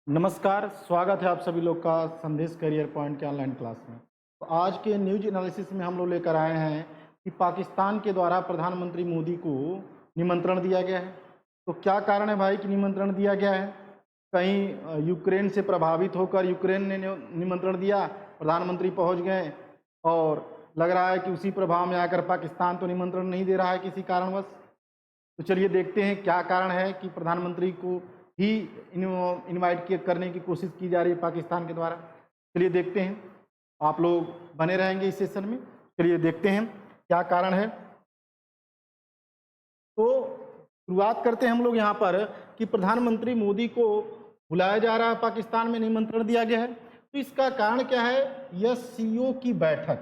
नमस्कार, स्वागत है आप सभी लोग का संदेश करियर पॉइंट के ऑनलाइन क्लास में। तो आज के न्यूज एनालिसिस में हम लोग लेकर आए हैं कि पाकिस्तान के द्वारा प्रधानमंत्री मोदी को निमंत्रण दिया गया है। तो क्या कारण है भाई कि निमंत्रण दिया गया है? कहीं यूक्रेन से प्रभावित होकर यूक्रेन ने निमंत्रण दिया, प्रधानमंत्री पहुंच गए और लग रहा है कि उसी प्रभाव में आकर पाकिस्तान तो निमंत्रण नहीं दे रहा है किसी कारणवश। तो चलिए देखते हैं क्या कारण है कि प्रधानमंत्री को ही इनवाइट करने की कोशिश की जा रही है पाकिस्तान के द्वारा। चलिए देखते हैं, आप लोग बने रहेंगे इस सेशन में। चलिए देखते हैं क्या कारण है। तो शुरुआत करते हैं हम लोग यहाँ पर कि प्रधानमंत्री मोदी को बुलाया जा रहा है, पाकिस्तान में निमंत्रण दिया गया है। तो इसका कारण क्या है? एससीओ की बैठक,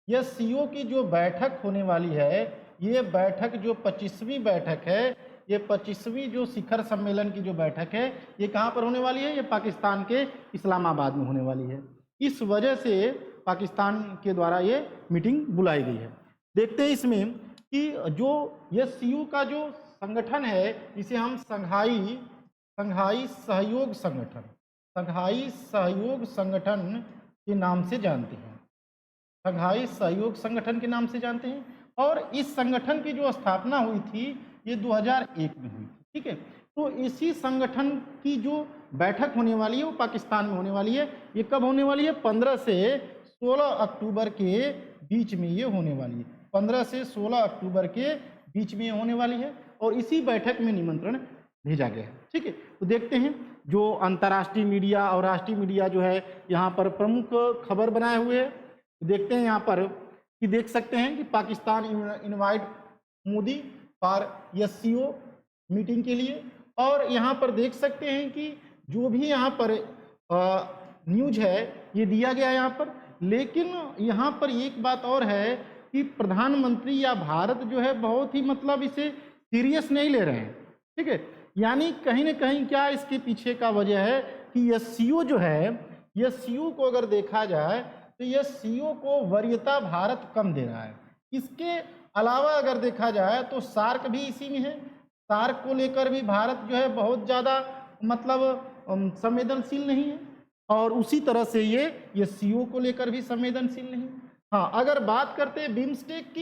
एससीओ की जो बैठक होने वाली है, ये बैठक जो 25वीं बैठक है, ये 25वीं जो शिखर सम्मेलन की जो बैठक है, ये कहाँ पर होने वाली है? ये पाकिस्तान के इस्लामाबाद में होने वाली है। इस वजह से पाकिस्तान के द्वारा ये मीटिंग बुलाई गई है। देखते हैं इसमें कि जो एससीओ का जो संगठन है, इसे हम संघाई सहयोग संगठन के नाम से जानते हैं। संघाई सहयोग संगठन के नाम से जानते हैं। और इस संगठन की जो स्थापना हुई थी ये 2001 में हुई थी। ठीक है, तो इसी संगठन की जो बैठक होने वाली है वो पाकिस्तान में होने वाली है। ये कब होने वाली है? 15 से 16 अक्टूबर के बीच में ये होने वाली है। 15 से 16 अक्टूबर के बीच में ये होने वाली है और इसी बैठक में निमंत्रण भेजा गया है। ठीक है, तो देखते हैं जो अंतर्राष्ट्रीय मीडिया और राष्ट्रीय मीडिया जो है यहाँ पर प्रमुख खबर बनाए हुए है। देखते हैं यहाँ पर कि देख सकते हैं कि Pakistan invite Modi for SCO meeting के लिए। और यहाँ पर देख सकते हैं कि जो भी यहाँ पर न्यूज है ये दिया गया है यहाँ पर। लेकिन यहाँ पर एक बात और है कि प्रधानमंत्री या भारत जो है बहुत ही मतलब इसे सीरियस नहीं ले रहे हैं। ठीक है, यानी कहीं ना कहीं क्या इसके पीछे का वजह है कि एससीओ जो है, एससीओ को अगर देखा जाए तो ये सीओ को वरीयता भारत कम दे रहा है। इसके अलावा अगर देखा जाए तो सार्क भी इसी में है। सार्क को लेकर भी भारत जो है बहुत ज़्यादा मतलब संवेदनशील नहीं है और उसी तरह से ये सीओ को लेकर भी संवेदनशील नहीं। हाँ, अगर बात करते हैं बिम्स्टेक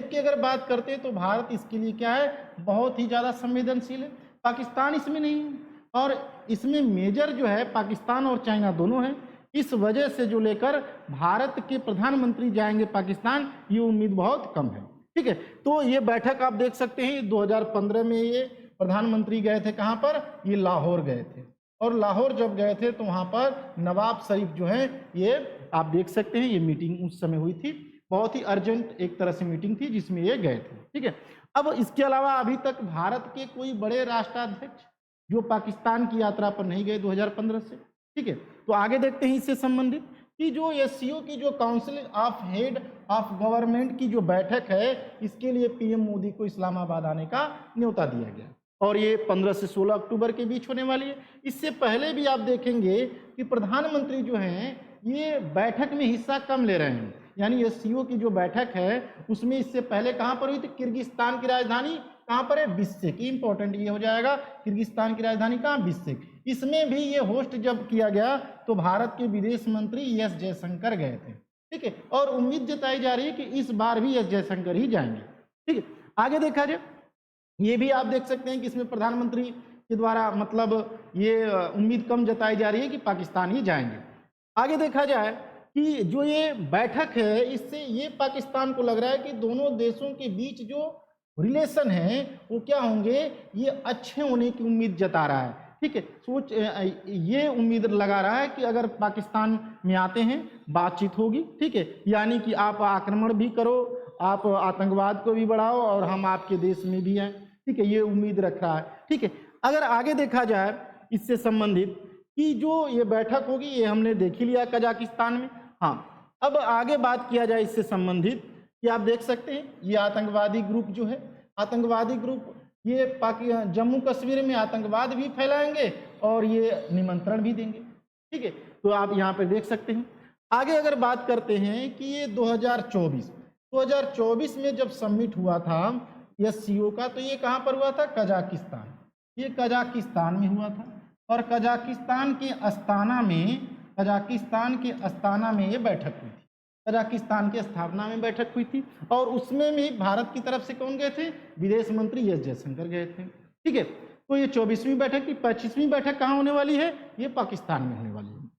की अगर बात करते हैं तो भारत इसके लिए क्या है? बहुत ही ज़्यादा संवेदनशील है। पाकिस्तान इसमें नहीं है और इसमें मेजर जो है पाकिस्तान और चाइना दोनों हैं। इस वजह से जो लेकर भारत के प्रधानमंत्री जाएंगे पाकिस्तान, ये उम्मीद बहुत कम है। ठीक है, तो ये बैठक आप देख सकते हैं 2015 में ये प्रधानमंत्री गए थे कहाँ पर? ये लाहौर गए थे। और लाहौर जब गए थे तो वहाँ पर नवाब शरीफ जो है, ये आप देख सकते हैं ये मीटिंग उस समय हुई थी। बहुत ही अर्जेंट एक तरह से मीटिंग थी जिसमें ये गए थे। ठीक है, अब इसके अलावा अभी तक भारत के कोई बड़े राष्ट्राध्यक्ष जो पाकिस्तान की यात्रा पर नहीं गए 2015 से। ठीक है, तो आगे देखते हैं इससे संबंधित कि जो एससीओ की जो council of head of government की जो बैठक है, इसके लिए पीएम मोदी को इस्लामाबाद आने का न्योता दिया गया और ये 15 से 16 अक्टूबर के बीच होने वाली है। इससे पहले भी आप देखेंगे कि प्रधानमंत्री जो हैं ये बैठक में हिस्सा कम ले रहे हैं। यानी एससीओ की जो बैठक है उसमें इससे पहले कहाँ पर हुई थी? किर्गिस्तान की राजधानी कहाँ पर है? बिश्केक। इंपॉर्टेंट ये हो जाएगा, किर्गिस्तान की राजधानी कहाँ? बिश्केक। इसमें भी ये होस्ट जब किया गया तो भारत के विदेश मंत्री एस जयशंकर गए थे। ठीक है, और उम्मीद जताई जा रही है कि इस बार भी एस जयशंकर ही जाएंगे। ठीक है, आगे देखा जाए ये भी आप देख सकते हैं कि इसमें प्रधानमंत्री के द्वारा मतलब ये उम्मीद कम जताई जा रही है कि पाकिस्तान ही जाएंगे। आगे देखा जाए कि जो ये बैठक है इससे ये पाकिस्तान को लग रहा है कि दोनों देशों के बीच जो रिलेशन है वो क्या होंगे? ये अच्छे होने की उम्मीद जता रहा है। ठीक है, ये उम्मीद लगा रहा है कि अगर पाकिस्तान में आते हैं बातचीत होगी। ठीक है, यानी कि आप आक्रमण भी करो, आप आतंकवाद को भी बढ़ाओ और हम आपके देश में भी हैं। ठीक है, ये उम्मीद रख रहा है। ठीक है, अगर आगे देखा जाए इससे संबंधित कि जो ये बैठक होगी ये हमने देख ही लिया कजाकिस्तान में। हाँ, अब आगे बात किया जाए इससे संबंधित कि आप देख सकते हैं ये आतंकवादी ग्रुप जो है, आतंकवादी ग्रुप ये जम्मू कश्मीर में आतंकवाद भी फैलाएंगे और ये निमंत्रण भी देंगे। ठीक है, तो आप यहाँ पे देख सकते हैं। आगे अगर बात करते हैं कि ये 2024 में जब समिट हुआ था एससीओ का, तो ये कहाँ पर हुआ था? कजाकिस्तान। ये कजाकिस्तान में हुआ था और कजाकिस्तान के अस्ताना में ये बैठक हुई थी। कजाकिस्तान की स्थापना में बैठक हुई थी और उसमें भी भारत की तरफ से कौन गए थे? विदेश मंत्री एस जयशंकर गए थे। ठीक है, तो ये 24वीं बैठक थी। 25वीं बैठक कहाँ होने वाली है? ये पाकिस्तान में होने वाली है।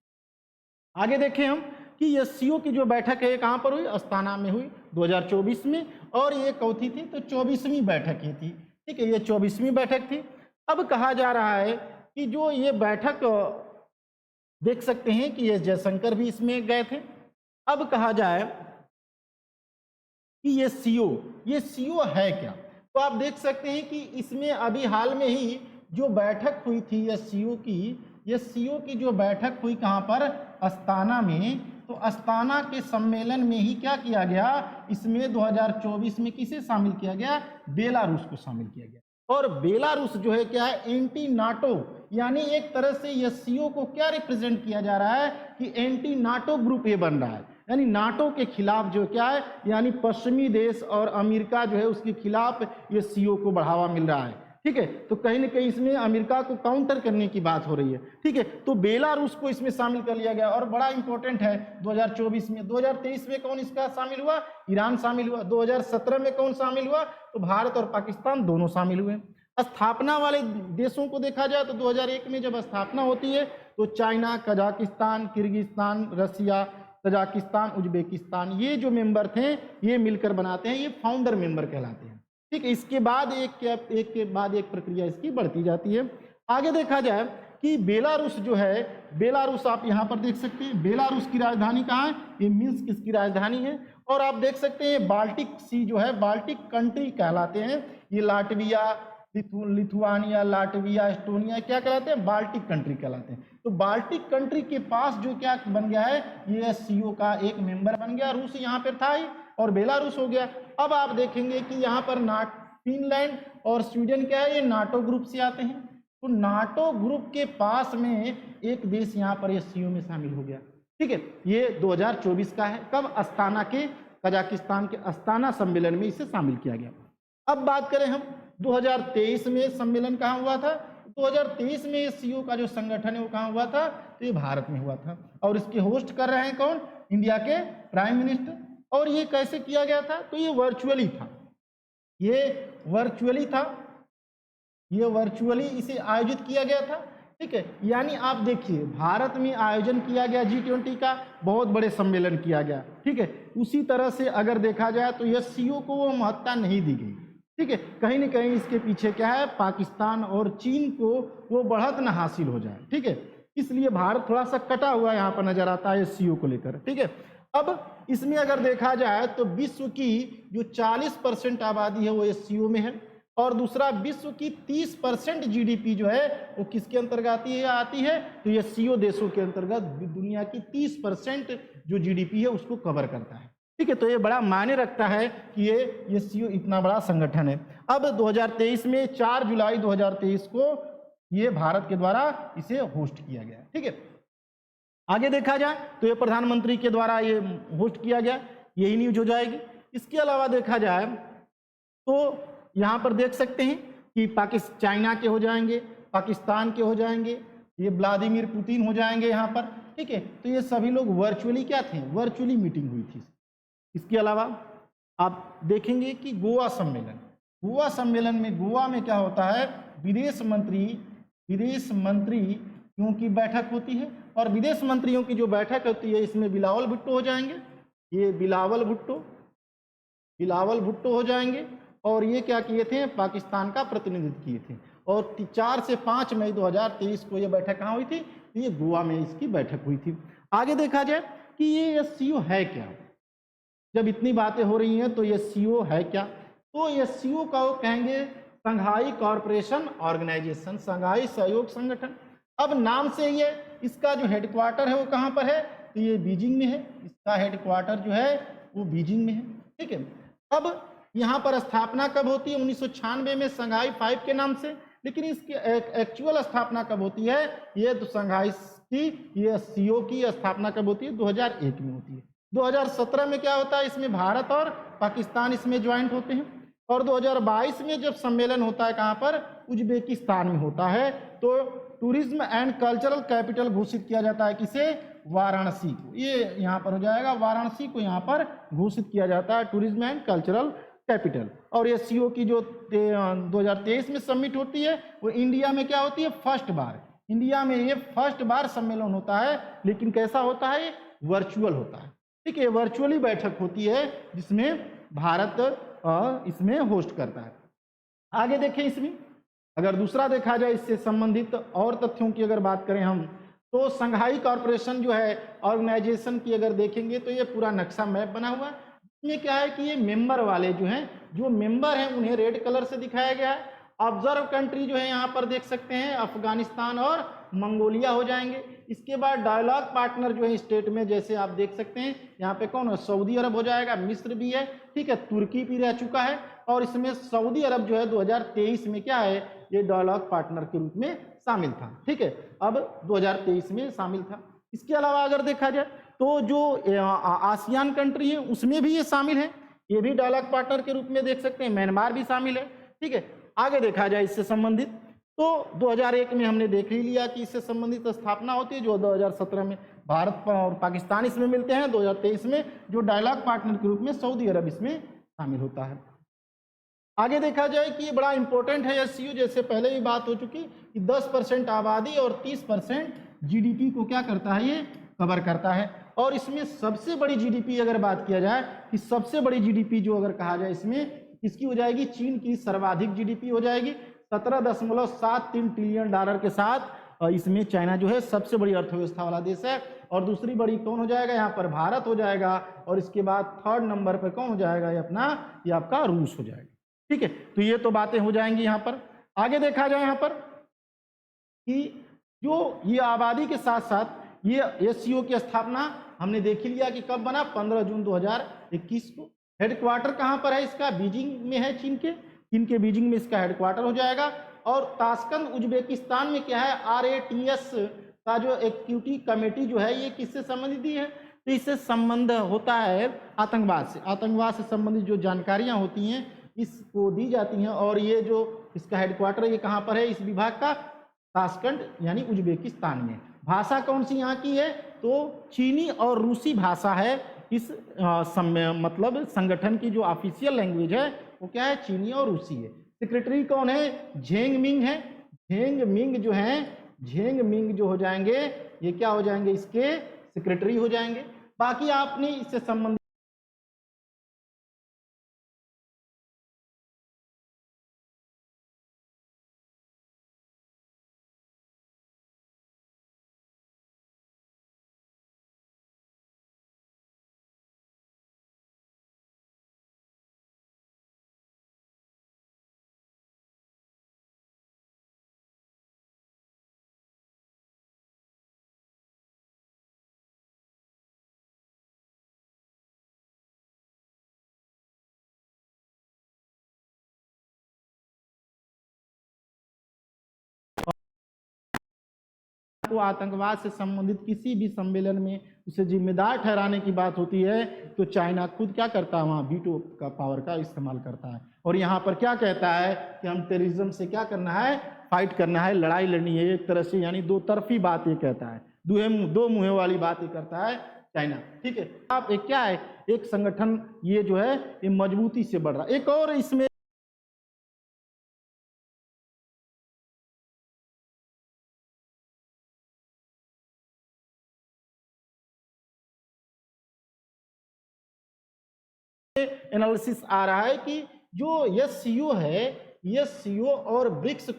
आगे देखें हम कि एससीओ की जो बैठक है ये कहाँ पर हुई? अस्ताना में हुई 2024 में, और ये चौथी थी तो 24वीं बैठक ही थी। ठीक है, ये 24वीं बैठक थी। अब कहा जा रहा है कि जो ये बैठक देख सकते हैं कि एस जयशंकर भी इसमें गए थे। अब कहा जाए कि ये सीओ है क्या, तो आप देख सकते हैं कि इसमें अभी हाल में ही जो बैठक हुई थी ये सीओ की जो बैठक हुई कहाँ पर? अस्ताना में। तो अस्ताना के सम्मेलन में ही क्या किया गया? इसमें 2024 में किसे शामिल किया गया? बेलारूस को शामिल किया गया। और बेलारूस जो है क्या है? एंटी नाटो, यानी एक तरह से ये सीओ को क्या रिप्रेजेंट किया जा रहा है कि एंटी नाटो ग्रुप ये बन रहा है, यानी नाटो के खिलाफ जो क्या है, यानी पश्चिमी देश और अमेरिका जो है उसके खिलाफ ये सीओ को बढ़ावा मिल रहा है। ठीक है, तो कहीं ना कहीं इसमें अमेरिका को काउंटर करने की बात हो रही है। ठीक है, तो बेलारूस को इसमें शामिल कर लिया गया और बड़ा इंपॉर्टेंट है 2024 में। 2023 में कौन इसका शामिल हुआ? ईरान शामिल हुआ। 2017 में कौन शामिल हुआ? तो भारत और पाकिस्तान दोनों शामिल हुए। स्थापना वाले देशों को देखा जाए तो 2001 में जब स्थापना होती है तो चाइना, कजाकिस्तान, किर्गिस्तान, रसिया, तजाकिस्तान, उज्बेकिस्तान, ये जो मेंबर थे ये मिलकर बनाते हैं, ये फाउंडर मेंबर कहलाते हैं। ठीक है, इसके बाद एक के बाद एक प्रक्रिया इसकी बढ़ती जाती है। आगे देखा जाए कि बेलारूस जो है, बेलारूस आप यहाँ पर देख सकते हैं, बेलारूस की राजधानी कहाँ है? ये मिन्स्क इसकी राजधानी है। और आप देख सकते हैं बाल्टिक सी जो है, बाल्टिक कंट्री कहलाते हैं ये। लाटविया, लिथुआनिया, लाटविया, एस्टोनिया क्या कहलाते हैं? बाल्टिक कंट्री कहलाते हैं। तो बाल्टिक कंट्री के पास जो क्या बन गया है? ये सीओ का एक मेंबर बन गया। रूस यहाँ पर था ही और बेलारूस हो गया। अब आप देखेंगे कि यहाँ पर फिनलैंड और स्वीडन क्या है? ये नाटो ग्रुप से आते हैं। तो नाटो ग्रुप के पास में एक देश यहाँ पर ये सीओ में शामिल हो गया। ठीक है, ये 2024 का है। कब? अस्ताना के, कजाकिस्तान के अस्ताना सम्मेलन में इसे शामिल किया गया। अब बात करें हम 2023 में सम्मेलन कहाँ हुआ था? 2023 में ये सीओ का जो संगठन है वो कहाँ हुआ था? तो ये भारत में हुआ था और इसके होस्ट कर रहे हैं कौन? इंडिया के प्राइम मिनिस्टर। और ये कैसे किया गया था? तो ये वर्चुअली था, ये वर्चुअली इसे आयोजित किया गया था। ठीक है, यानी आप देखिए भारत में आयोजन किया गया G20 का, बहुत बड़े सम्मेलन किया गया। ठीक है, उसी तरह से अगर देखा जाए तो यह सीओ को वो महत्ता नहीं दी गई। ठीक है, कहीं ना कहीं इसके पीछे क्या है? पाकिस्तान और चीन को वो बढ़त न हासिल हो जाए। ठीक है, इसलिए भारत थोड़ा सा कटा हुआ यहाँ पर नजर आता है सीओ को लेकर। ठीक है, अब इसमें अगर देखा जाए तो विश्व की जो 40% आबादी है वो इस सीओ में है, और दूसरा विश्व की 30% जीडीपी जो है वो किसके अंतर्गत आती है? तो ये सीओ देशों के अंतर्गत दुनिया की 30% जो जीडीपी है उसको कवर करता है। ठीक है, तो ये बड़ा मायने रखता है कि ये सीओ इतना बड़ा संगठन है। अब 2023 में 4 जुलाई 2023 को ये भारत के द्वारा इसे होस्ट किया गया। ठीक है, आगे देखा जाए तो ये प्रधानमंत्री के द्वारा ये होस्ट किया गया, यही न्यूज हो जाएगी। इसके अलावा देखा जाए तो यहाँ पर देख सकते हैं कि चाइना के हो जाएंगे, पाकिस्तान के हो जाएंगे, ये व्लादिमीर पुतिन हो जाएंगे यहाँ पर। ठीक है, तो ये सभी लोग वर्चुअली क्या थे? वर्चुअली मीटिंग हुई थी। इसके अलावा आप देखेंगे कि गोवा सम्मेलन में गोवा में क्या होता है? विदेश मंत्री क्योंकि बैठक होती है, और विदेश मंत्रियों की जो बैठक होती है इसमें बिलावल भुट्टो हो जाएंगे, ये बिलावल भुट्टो हो जाएंगे। और ये क्या किए थे? पाकिस्तान का प्रतिनिधित्व किए थे। और 4 से 5 मई 2023 को ये बैठक कहाँ हुई थी? ये गोवा में इसकी बैठक हुई थी। आगे देखा जाए कि ये सीओ है क्या? जब इतनी बातें हो रही हैं तो ये सीओ है क्या? तो ये सीओ का वो कहेंगे संघाई कॉरपोरेशन ऑर्गेनाइजेशन, संघाई सहयोग संगठन। अब नाम से ये इसका जो हेडक्वार्टर है वो कहाँ पर है? तो ये बीजिंग में है, इसका हेडक्वार्टर जो है वो बीजिंग में है। ठीक है, अब यहाँ पर स्थापना कब होती है? 1996 में संघाई 5 के नाम से, लेकिन इसकी एक्चुअल स्थापना कब होती है? ये तो संघाई की ये सीओ की स्थापना कब होती है? 2001 में होती है। 2017 में क्या होता है? इसमें भारत और पाकिस्तान इसमें ज्वाइंट होते हैं, और 2022 में जब सम्मेलन होता है कहाँ पर? उज्बेकिस्तान में होता है। तो टूरिज्म एंड कल्चरल कैपिटल घोषित किया जाता है किसे? वाराणसी को। ये यहाँ पर हो जाएगा, वाराणसी को यहाँ पर घोषित किया जाता है टूरिज्म एंड कल्चरल कैपिटल। और ये सीओ की जो 2023 में समिट होती है वो इंडिया में क्या होती है? फर्स्ट बार इंडिया में ये फर्स्ट बार सम्मेलन होता है। लेकिन कैसा होता है? वर्चुअल होता है। ठीक है, वर्चुअली बैठक होती है जिसमें भारत इसमें होस्ट करता है। आगे देखें, इसमें अगर दूसरा देखा जाए इससे संबंधित और तथ्यों की अगर बात करें हम, तो संघाई कॉरपोरेशन जो है ऑर्गेनाइजेशन की अगर देखेंगे तो ये पूरा नक्शा मैप बना हुआ है। इसमें क्या है कि ये मेंबर वाले जो हैं, जो मेंबर हैं उन्हें रेड कलर से दिखाया गया है। ऑब्जर्व कंट्री जो है यहाँ पर देख सकते हैं अफगानिस्तान और मंगोलिया हो जाएंगे। इसके बाद डायलॉग पार्टनर जो है स्टेट में, जैसे आप देख सकते हैं यहाँ पे कौन है? सऊदी अरब हो जाएगा, मिस्र भी है, ठीक है, तुर्की भी रह चुका है। और इसमें सऊदी अरब जो है 2023 में क्या है? ये डायलॉग पार्टनर के रूप में शामिल था। ठीक है, अब 2023 में शामिल था। इसके अलावा अगर देखा जाए तो जो आसियान कंट्री है उसमें भी ये शामिल है, ये भी डायलॉग पार्टनर के रूप में देख सकते हैं। म्यांमार भी शामिल है। ठीक है, आगे देखा जाए इससे संबंधित, तो 2001 में हमने देख ही लिया कि इससे संबंधित स्थापना होती है, जो 2017 में भारत और पाकिस्तान इसमें मिलते हैं। 2023 में जो डायलॉग पार्टनर के रूप में सऊदी अरब इसमें शामिल होता है। आगे देखा जाए कि ये बड़ा इंपॉर्टेंट है एससीओ, जैसे पहले भी बात हो चुकी कि 10% आबादी और 30% जीडीपी को क्या करता है? ये कवर करता है। और इसमें सबसे बड़ी जीडीपी अगर बात किया जाए कि सबसे बड़ी जीडीपी जो अगर कहा जाए इसमें किसकी हो जाएगी? चीन की सर्वाधिक जीडीपी हो जाएगी 17.73 ट्रिलियन डॉलर के साथ। इसमें चाइना जो है सबसे बड़ी अर्थव्यवस्था वाला देश है। और दूसरी बड़ी कौन हो जाएगा? यहाँ पर भारत हो जाएगा। और इसके बाद थर्ड नंबर पर कौन हो जाएगा? ये आपका रूस हो जाएगा। ठीक है, तो ये तो बातें हो जाएंगी। यहाँ पर आगे देखा जाए यहाँ पर कि जो ये आबादी के साथ साथ ये एससीओ की स्थापना हमने देख ही लिया कि कब बना? 15 जून 2021 को। हेडक्वार्टर कहाँ पर है इसका? बीजिंग में है, चीन के बीजिंग में इसका हेडक्वार्टर हो जाएगा। और ताशकंद उज्बेकिस्तान में क्या है? RATS का जो एक्टिविटी कमेटी जो है ये किससे संबंधित है? तो इससे संबंध होता है आतंकवाद से। आतंकवाद से संबंधित जो जानकारियां होती हैं इसको दी जाती हैं। और ये जो इसका हेडक्वार्टर ये कहाँ पर है इस विभाग का? ताशकंद यानी उज्बेकिस्तान में। भाषा कौन सी यहाँ की है? तो चीनी और रूसी भाषा है। इस मतलब संगठन की जो ऑफिशियल लैंग्वेज है वो क्या है? चीनी और रूसी है। सेक्रेटरी कौन है? झेंग मिंग है। झेंग मिंग जो हो जाएंगे ये क्या हो जाएंगे? इसके सेक्रेटरी हो जाएंगे। बाकी आपने इससे संबंधित को आतंकवाद से संबंधित किसी भी सम्मेलन में उसे जिम्मेदार ठहराने की बात होती है तो चाइना खुद क्या करता है? वहाँ वीटो का पावर का इस्तेमाल करता है। और यहाँ पर क्या कहता है कि हम टेररिज्म से क्या करना है? फाइट करना है, लड़ाई लड़नी है एक तरह से, यानी दो तरफी बात ये कहता है, दो मुँह वाली बात ये करता है चाइना। ठीक है, आप एक क्या है? एक संगठन ये जो है ये मजबूती से बढ़ रहा है। एक और इसमें एनालिसिस आ रहा है कि जो एससीओ है, एससीओ और ब्रिक्स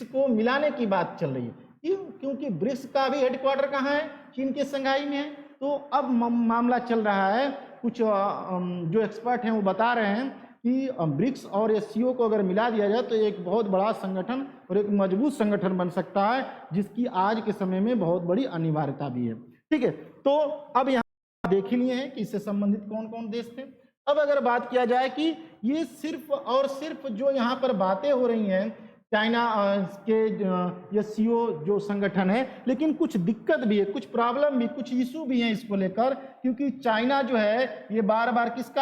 को मिलाने की बात चल रही है। क्यों? क्योंकि ब्रिक्स का भी हेडक्वार्टर कहाँ है? चीन के संघाई में है। तो अब मामला चल रहा है, कुछ जो एक्सपर्ट हैं वो बता रहे हैं कि ब्रिक्स और एससीओ को अगर मिला दिया जाए तो एक बहुत बड़ा संगठन और एक मजबूत संगठन बन सकता है, जिसकी आज के समय में बहुत बड़ी अनिवार्यता भी है। ठीक है, तो अब यहाँ देख ही लिए हैं कि इससे संबंधित कौन कौन देश थे। अब अगर बात किया जाए कि ये सिर्फ और सिर्फ जो यहाँ पर बातें हो रही हैं चाइना के एससीओ जो संगठन है, लेकिन कुछ दिक्कत भी है, कुछ प्रॉब्लम भी, कुछ इशू भी हैं इसको लेकर, क्योंकि चाइना जो है ये बार बार किसका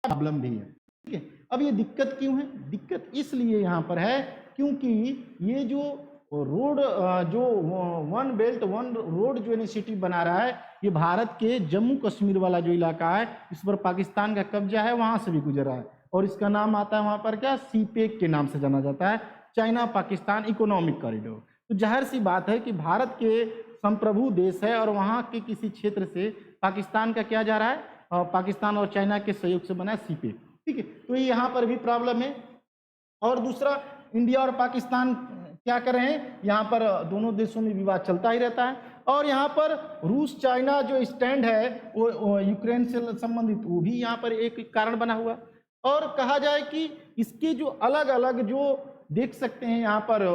प्रॉब्लम भी है। ठीक है, अब ये दिक्कत क्यों है? दिक्कत इसलिए यहाँ पर है क्योंकि ये जो रोड जो वन बेल्ट वन रोड जो इनिशिएटिव बना रहा है, ये भारत के जम्मू कश्मीर वाला जो इलाका है, इस पर पाकिस्तान का कब्जा है, वहां से भी गुजर रहा है और इसका नाम आता है वहां पर क्या, सीपेक के नाम से जाना जाता है, चाइना पाकिस्तान इकोनॉमिक कॉरिडोर। तो जाहिर सी बात है कि भारत के संप्रभु देश है और वहां के किसी क्षेत्र से पाकिस्तान का क्या जा रहा है, पाकिस्तान और चाइना के सहयोग से बना है सीपेक। ठीक है, तो ये यहाँ पर भी प्रॉब्लम है। और दूसरा, इंडिया और पाकिस्तान क्या कर रहे हैं, यहाँ पर दोनों देशों में विवाद चलता ही रहता है और यहाँ पर रूस चाइना जो स्टैंड है वो यूक्रेन से संबंधित, वो भी यहाँ पर एक कारण बना हुआ। और कहा जाए कि इसके जो अलग अलग जो देख सकते हैं यहाँ पर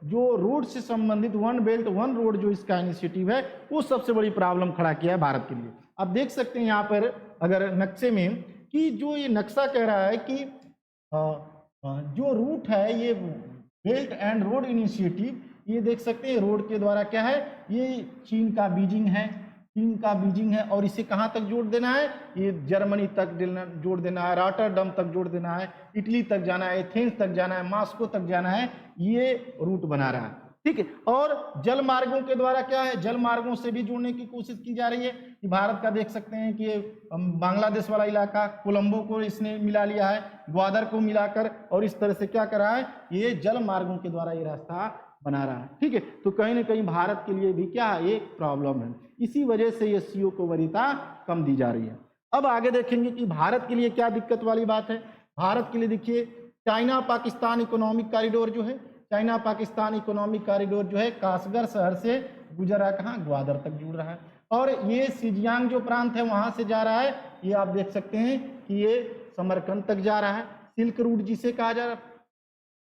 जो रोड से संबंधित वन बेल्ट वन रोड जो इसका इनिशिएटिव है, वो सबसे बड़ी प्रॉब्लम खड़ा किया है भारत के लिए। आप देख सकते हैं यहाँ पर अगर नक्शे में कि जो ये नक्शा कह रहा है कि जो रूट है ये बेल्ट एंड रोड इनिशिएटिव, ये देख सकते हैं रोड के द्वारा क्या है, ये चीन का बीजिंग है, चीन का बीजिंग है और इसे कहाँ तक जोड़ देना है, ये जर्मनी तक जोड़ देना है, रॉटरडम तक जोड़ देना है, इटली तक जाना है, एथेंस तक जाना है, मॉस्को तक जाना है, ये रूट बना रहा है। ठीक है, और जल मार्गों के द्वारा क्या है, जल मार्गों से भी जोड़ने की कोशिश की जा रही है कि भारत का देख सकते हैं कि बांग्लादेश वाला इलाका कोलंबो को इसने मिला लिया है, ग्वादर को मिलाकर, और इस तरह से क्या कर रहा है, ये जल मार्गों के द्वारा ये रास्ता बना रहा है। ठीक है, तो कहीं ना कहीं भारत के लिए भी क्या एक प्रॉब्लम है, इसी वजह से ये सीओ को वरीयता कम दी जा रही है। अब आगे देखेंगे कि भारत के लिए क्या दिक्कत वाली बात है। भारत के लिए देखिए, चाइना पाकिस्तान इकोनॉमिक कॉरिडोर जो है, चाइना पाकिस्तान इकोनॉमिक कॉरिडोर जो है कासगर शहर से गुजर रहा है, कहाँ, ग्वादर तक जुड़ रहा है और ये सिजियांग जो प्रांत है वहां से जा रहा है, ये आप देख सकते हैं कि ये समरकंद तक जा रहा है। सिल्क रूट जिसे कहा जा रहा है,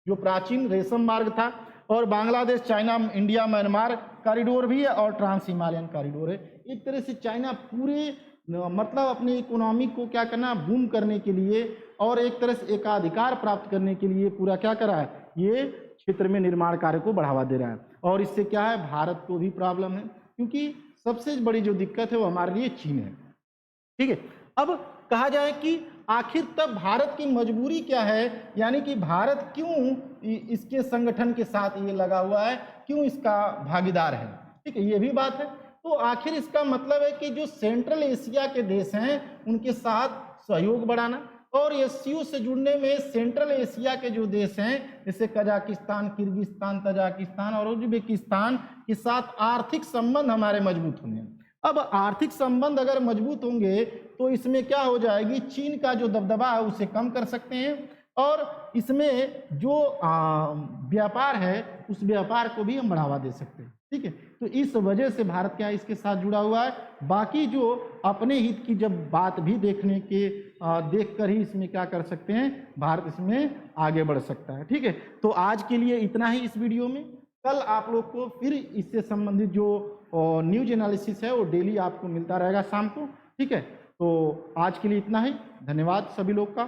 जो प्राचीन रेशम मार्ग था, और Bangladesh China India Myanmar corridor भी है और ट्रांस हिमालयन कॉरिडोर है। एक तरह से चाइना पूरे मतलब अपनी इकोनॉमी को क्या करना, बूम करने के लिए और एक तरह से एकाधिकार प्राप्त करने के लिए पूरा क्या कर रहा है, ये क्षेत्र में निर्माण कार्य को बढ़ावा दे रहा है। और इससे क्या है, भारत को भी प्रॉब्लम है क्योंकि सबसे बड़ी जो दिक्कत है वो हमारे लिए चीन है। ठीक है, अब कहा जाए कि आखिर तब भारत की मजबूरी क्या है, यानी कि भारत क्यों इसके संगठन के साथ ये लगा हुआ है, क्यों इसका भागीदार है। ठीक है, ये भी बात है। तो आखिर इसका मतलब है कि जो सेंट्रल एशिया के देश हैं उनके साथ सहयोग बढ़ाना, और एससीओ से जुड़ने में सेंट्रल एशिया के जो देश हैं जैसे कजाकिस्तान, किर्गिस्तान, तजाकिस्तान और उज्बेकिस्तान के साथ आर्थिक संबंध हमारे मजबूत होने हैं। अब आर्थिक संबंध अगर मजबूत होंगे तो इसमें क्या हो जाएगी, चीन का जो दबदबा है उसे कम कर सकते हैं और इसमें जो व्यापार है उस व्यापार को भी हम बढ़ावा दे सकते हैं। ठीक है, तो इस वजह से भारत क्या इसके साथ जुड़ा हुआ है। बाकी जो अपने हित की जब बात भी देखकर ही इसमें क्या कर सकते हैं, भारत इसमें आगे बढ़ सकता है। ठीक है, तो आज के लिए इतना ही इस वीडियो में। कल आप लोग को फिर इससे संबंधित जो न्यूज एनालिसिस है वो डेली आपको मिलता रहेगा शाम को। ठीक है, तो आज के लिए इतना ही। धन्यवाद सभी लोग का।